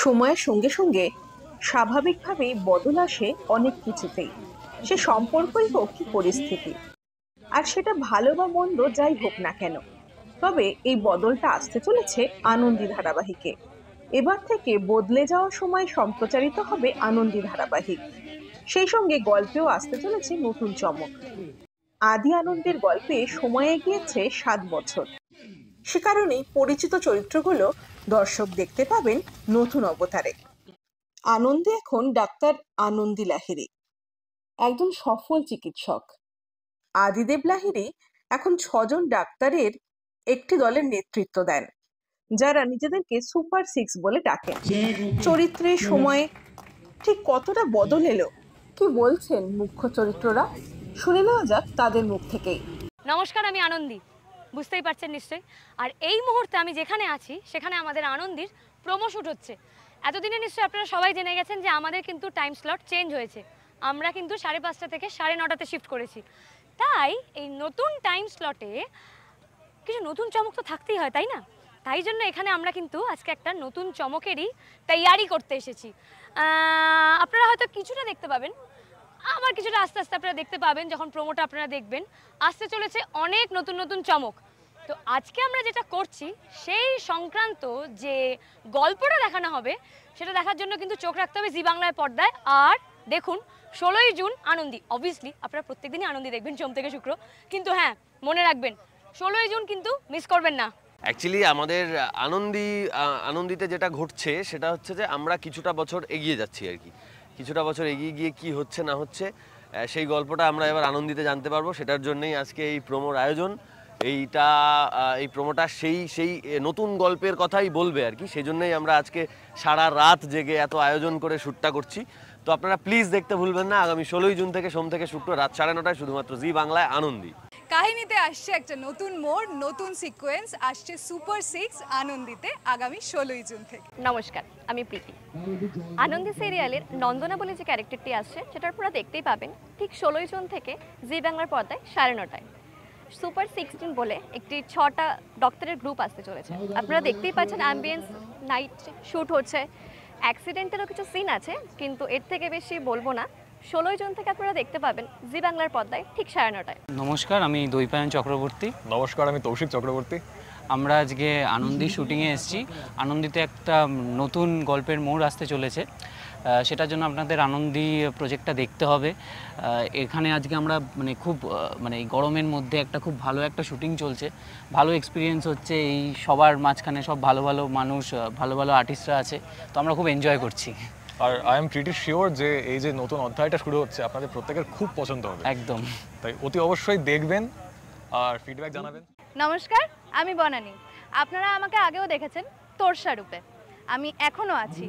সময়ের সঙ্গে সঙ্গে স্বাভাবিকভাবেই বদল আসে অনেক কিছুতেই, সে সম্পর্কই হোক কি পরিস্থিতি। আর সেটা ভালো বা মন্দ যাই হোক না কেন, তবে এই বদলটা আসতে চলেছে আনন্দী ধারাবাহিকে। এবার থেকে বদলে যাওয়া সময় সম্প্রচারিত হবে আনন্দী ধারাবাহিক। সেই সঙ্গে গল্পেও আসতে চলেছে নতুন চমক। আদি আনন্দের গল্পে সময় এগিয়েছে 7 বছর। সে কারণেই পরিচিত চরিত্রগুলো দর্শক দেখতে পাবেন নতুন অবতারে। আনন্দে এখন ডাক্তার আনন্দী লাহিড়ী, একজন সফল চিকিৎসক। আদিদেব লাহিড়ী এখন 6জন ডাক্তারের একটি দলের নেতৃত্ব দেন, যারা নিজেদেরকে সুপার সিক্স বলে ডাকেন। চরিত্রের সময়ে ঠিক কতটা বদল এলো, কি বলছেন মুখ্য চরিত্ররা, শুনে নেওয়া যাক তাদের মুখ থেকেই। নমস্কার, আমি আনন্দী, বুঝতেই পারছেন নিশ্চয়ই। আর এই মুহূর্তে আমি যেখানে আছি সেখানে আমাদের আনন্দীর প্রোমো শুট হচ্ছে। এতদিনে নিশ্চয়ই আপনারা সবাই জেনে গেছেন যে আমাদের কিন্তু টাইম স্লট চেঞ্জ হয়েছে। আমরা কিন্তু 5:30 থেকে 9:30তে শিফট করেছি। তাই এই নতুন টাইম স্লটে কিছু নতুন চমক তো থাকতেই হয়, তাই না? তাই জন্য এখানে আমরা কিন্তু আজকে একটা নতুন চমকেরই তৈয়ারি করতে এসেছি। আপনারা হয়তো কিছুটা দেখতে পাবেন, আবার কিছুটা আস্তে আস্তে আপনারা দেখতে পাবেন। যখন প্রোমোটা আপনারা দেখবেন, আসতে চলেছে অনেক নতুন নতুন চমক। তো আজকে আমরা যেটা করছি সেই সংক্রান্ত যে গল্পটা দেখানো হবে সেটা দেখার জন্য কিন্তু চোখ রাখতে হবে জি বাংলার পর্দায়। আর দেখুন 16ই জুন আনন্দী। অবভিয়াসলি আপনারা প্রত্যেকদিনই আনন্দী দেখবেন সোম থেকে শুক্র, কিন্তু হ্যাঁ মনে রাখবেন 16ই জুন কিন্তু মিস করবেন না। অ্যাকচুয়ালি আমাদের আনন্দীতে যেটা ঘটছে সেটা হচ্ছে যে আমরা কিছুটা বছর এগিয়ে যাচ্ছি আর কি। কিছুটা বছর এগিয়ে গিয়ে কি হচ্ছে না হচ্ছে সেই গল্পটা আমরা এবার আনন্দীতে জানতে পারবো। সেটার জন্যই আজকে এই প্রোমোর আয়োজন। এই প্রোমোটা সেই নতুন গল্পের কথাই বলবে আর কি। সেই জন্যই আমরা আজকে সারা রাত জেগে এত আয়োজন করে শ্যুটটা করছি। তো আপনারা প্লিজ দেখতে ভুলবেন না, আগামী 16ই জুন থেকে সোম থেকে শুক্র রাত 9:30টায় শুধুমাত্র জি বাংলায় আনন্দী। কাহিনীতে আসছে একটা নতুন মোড়, নতুন সিকোয়েন্স আসছে সুপার সিক্স আনন্দীতে আগামী 16ই জুন থেকে। নমস্কার, আমি প্রীতি। আনন্দী সিরিয়ালের নন্দনা বলে যে ক্যারেক্টারটি আসছে সেটা আপনারা দেখতেই পাবেন ঠিক 16ই জুন থেকে জি বাংলার পর্দায় 9:30টায়। সুপার 16 বলে একটি 6টা ডক্টরের গ্রুপ আসতে চলেছে। আপনারা দেখতেই পাচ্ছেন অ্যাম্বিয়েন্স নাইট শ্যুট হচ্ছে, অ্যাক্সিডেন্টেরও কিছু সিন আছে, কিন্তু এর থেকে বেশি বলবো না। 16ই জুন থেকে আপনারা দেখতে পাবেন জি বাংলার পর্দায় ঠিক 9:30টায়। নমস্কার, আমি দৈপায়ন চক্রবর্তী। নমস্কার, আমি তৌশিক চক্রবর্তী। আমরা আজকে আনন্দী শুটিংয়ে এসেছি। আনন্দীতে একটা নতুন গল্পের মোড় আসতে চলেছে, সেটার জন্য আপনাদের আনন্দী প্রজেক্টটা দেখতে হবে। এখানে আজকে আমরা খুব এই গরমের মধ্যে একটা খুব ভালো একটা শুটিং চলছে, ভালো এক্সপিরিয়েন্স হচ্ছে। এই সবার মাঝখানে সব ভালো ভালো মানুষ, ভালো ভালো আর্টিস্টরা আছে, তো আমরা খুব এনজয় করছি। আর আই এম প্রিটি শিওর যে এই যে নতুন অধ্যায়টা শুরু হচ্ছে আপনাদের প্রত্যেকের খুব পছন্দ হবে। একদম, তাই অতি অবশ্যই দেখবেন আর ফিডব্যাক জানাবেন। নমস্কার, আমি বনানী। আপনারা আমাকে আগেও দেখেছেন তোরসা রূপে, আমি এখনো আছি।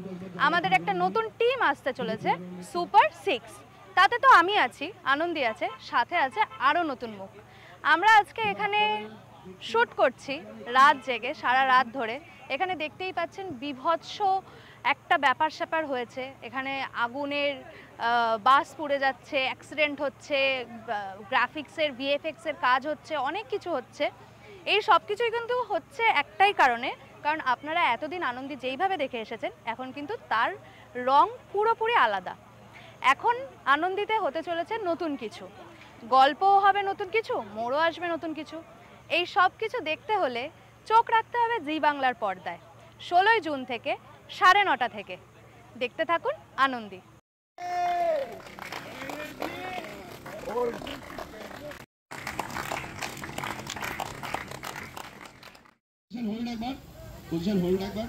আমাদের একটা নতুন টিম আসতে চলেছে সুপার সিক্স, তাতে তো আমি আছি, আনন্দী আছে, সাথে আছে আরও নতুন মুখ। আমরা আজকে এখানে শ্যুট করছি রাত জেগে, সারা রাত ধরে। এখানে দেখতেই পাচ্ছেন বিভৎস একটা ব্যাপার স্যাপার হয়েছে। এখানে আগুনের বাস পুড়ে যাচ্ছে, অ্যাক্সিডেন্ট হচ্ছে, গ্রাফিক্সের ভিএফএক্সের কাজ হচ্ছে, অনেক কিছু হচ্ছে। এই সব কিছুই কিন্তু হচ্ছে একটাই কারণে, কারণ আপনারা এতদিন আনন্দী যেইভাবে দেখে এসেছেন এখন কিন্তু তার রং পুরোপুরি আলাদা। এখন আনন্দীতে হতে চলেছে নতুন কিছু, গল্পও হবে নতুন কিছু, মোড়ও আসবে নতুন কিছু। এই সব কিছু দেখতে হলে চোখ রাখতে হবে জি বাংলার পর্দায় 16ই জুন থেকে 9:30 থেকে। দেখতে থাকুন আনন্দী। হোল্ড একবার, পজিশন হোল্ড একবার।